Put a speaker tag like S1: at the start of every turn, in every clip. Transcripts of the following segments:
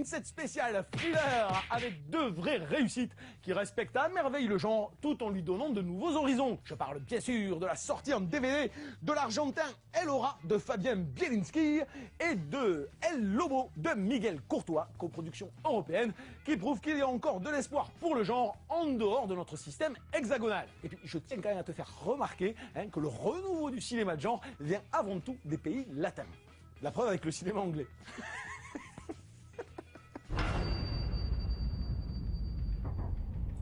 S1: Une set spéciale thriller avec deux vraies réussites qui respectent à merveille le genre tout en lui donnant de nouveaux horizons. Je parle bien sûr de la sortie en DVD de l'Argentin El Aura de Fabien Bielinski et de El Lobo de Miguel Courtois, coproduction européenne, qui prouve qu'il y a encore de l'espoir pour le genre en dehors de notre système hexagonal. Et puis je tiens quand même à te faire remarquer que le renouveau du cinéma de genre vient avant tout des pays latins. La preuve avec le cinéma anglais.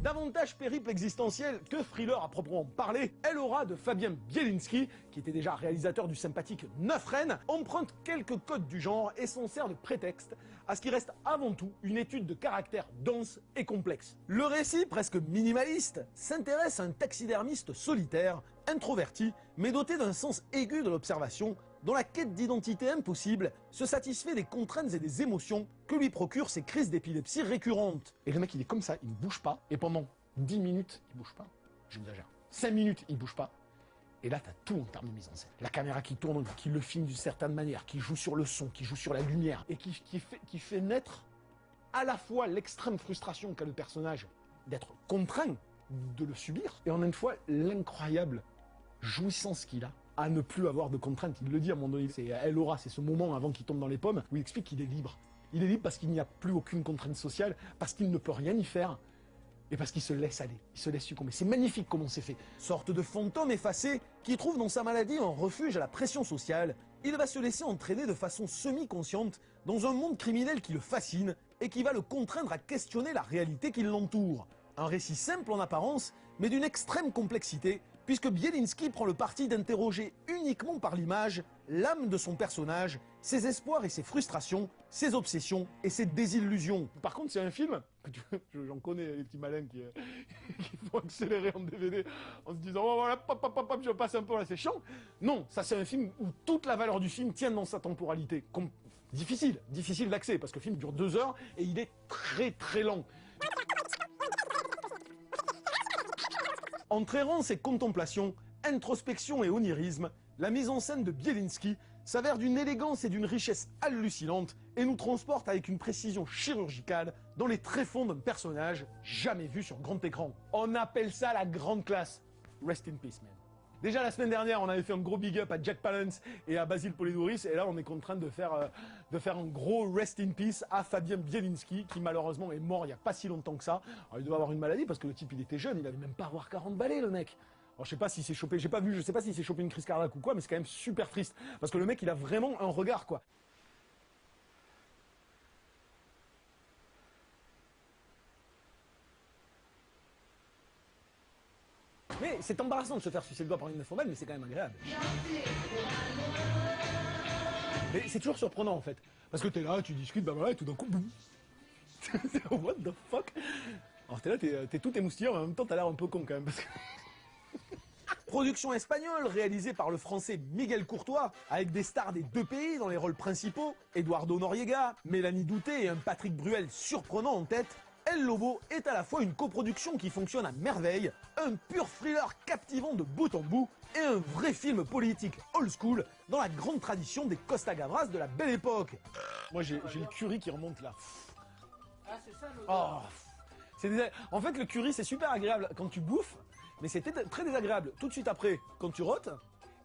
S1: Davantage périple existentiel que thriller à proprement parler, El Aura de Fabien Bielinski, qui était déjà réalisateur du sympathique Neuf Rennes, emprunte quelques codes du genre et s'en sert de prétexte à ce qui reste avant tout une étude de caractère dense et complexe. Le récit, presque minimaliste, s'intéresse à un taxidermiste solitaire, introverti, mais doté d'un sens aigu de l'observation, dont la quête d'identité impossible se satisfait des contraintes et des émotions que lui procurent ses crises d'épilepsie récurrentes. Et le mec, il est comme ça, il ne bouge pas, et pendant 10 minutes, il bouge pas. J'exagère. 5 minutes, il bouge pas. Et là, t'as tout en termes de mise en scène. La caméra qui tourne, qui le filme d'une certaine manière, qui joue sur le son, qui joue sur la lumière, et qui fait naître à la fois l'extrême frustration qu'a le personnage d'être contraint de le subir, et en une fois, l'incroyable jouissance qu'il a à ne plus avoir de contraintes. Il le dit à un moment donné, c'est El Aura, c'est ce moment avant qu'il tombe dans les pommes, où il explique qu'il est libre. Il est libre parce qu'il n'y a plus aucune contrainte sociale, parce qu'il ne peut rien y faire, et parce qu'il se laisse aller, il se laisse succomber. C'est magnifique comment c'est fait. Sorte de fantôme effacé, qui trouve dans sa maladie un refuge à la pression sociale, il va se laisser entraîner de façon semi-consciente dans un monde criminel qui le fascine, et qui va le contraindre à questionner la réalité qui l'entoure. Un récit simple en apparence, mais d'une extrême complexité, puisque Bielinski prend le parti d'interroger uniquement par l'image l'âme de son personnage, ses espoirs et ses frustrations, ses obsessions et ses désillusions. Par contre, c'est un film, j'en connais les petits malins qui vont accélérer en DVD en se disant « Oh voilà, pop, je passe un peu là, c'est chiant ». Non, ça c'est un film où toute la valeur du film tient dans sa temporalité. Difficile d'accès, parce que le film dure 2 heures et il est très très lent. Entre errance et contemplation, introspection et onirisme, la mise en scène de Bielinski s'avère d'une élégance et d'une richesse hallucinante et nous transporte avec une précision chirurgicale dans les tréfonds d'un personnage jamais vu sur grand écran. On appelle ça la grande classe. Rest in peace, man. Déjà la semaine dernière, on avait fait un gros big up à Jack Palance et à Basile Polidoris, et là on est contraint de faire un gros rest in peace à Fabien Bielinski, qui malheureusement est mort il n'y a pas si longtemps que ça. Alors il doit avoir une maladie parce que le type il était jeune, il avait même pas avoir 40 balais le mec. Alors je sais pas s'il s'est chopé, je sais pas s'il s'est chopé une crise cardiaque ou quoi, mais c'est quand même super triste parce que le mec il a vraiment un regard quoi. Mais c'est embarrassant de se faire sucer le doigt par une nymphomane, mais c'est quand même agréable. Mais c'est toujours surprenant en fait. Parce que t'es là, tu discutes, bah voilà, et tout d'un coup, boum. What the fuck? Alors t'es là, t'es tout émoustillant, mais en même temps t'as l'air un peu con quand même. Parce que... Production espagnole réalisée par le français Miguel Courtois, avec des stars des deux pays dans les rôles principaux, Eduardo Noriega, Mélanie Douté et un Patrick Bruel surprenant en tête. El Lobo est à la fois une coproduction qui fonctionne à merveille, un pur thriller captivant de bout en bout et un vrai film politique old school dans la grande tradition des Costa Gavras de la belle époque. Moi j'ai le curry qui remonte là.
S2: Ah c'est ça l'odeur.
S1: En fait le curry c'est super agréable quand tu bouffes, mais c'est très désagréable tout de suite après quand tu rôtes.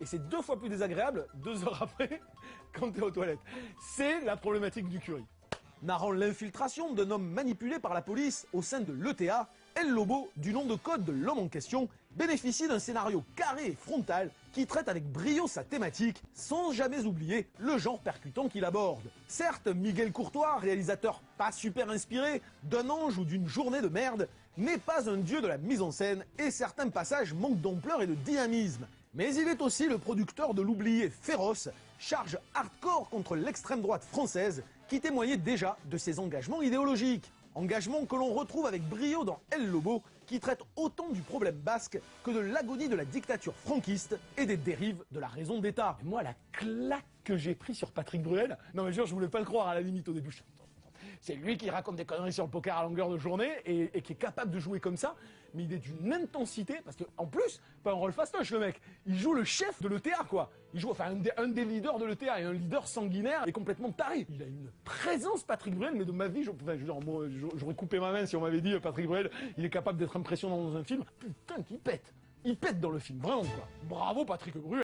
S1: Et c'est 2 fois plus désagréable 2 heures après quand tu es aux toilettes. C'est la problématique du curry. Narrant l'infiltration d'un homme manipulé par la police au sein de l'ETA, El Lobo, du nom de code de l'homme en question, bénéficie d'un scénario carré et frontal qui traite avec brio sa thématique, sans jamais oublier le genre percutant qu'il aborde. Certes, Miguel Courtois, réalisateur pas super inspiré, d'un ange ou d'une journée de merde, n'est pas un dieu de la mise en scène et certains passages manquent d'ampleur et de dynamisme. Mais il est aussi le producteur de l'oublié Féroce, charge hardcore contre l'extrême droite française, qui témoignait déjà de ses engagements idéologiques. Engagements que l'on retrouve avec brio dans El Lobo, qui traite autant du problème basque que de l'agonie de la dictature franquiste et des dérives de la raison d'État. Et moi, la claque que j'ai pris sur Patrick Bruel, non mais jure, je voulais pas le croire à la limite au début. C'est lui qui raconte des conneries sur le poker à longueur de journée et qui est capable de jouer comme ça, mais il est d'une intensité, parce qu'en plus, pas un rôle fastoche le mec, il joue le chef de l'ETA quoi. Il joue enfin un des leaders de l'ETA et un leader sanguinaire et complètement taré. Il a une présence Patrick Bruel, mais de ma vie, j'aurais coupé ma main si on m'avait dit Patrick Bruel, il est capable d'être impressionnant dans un film. Putain qu'il pète. Il pète dans le film, vraiment quoi. Bravo Patrick Bruel.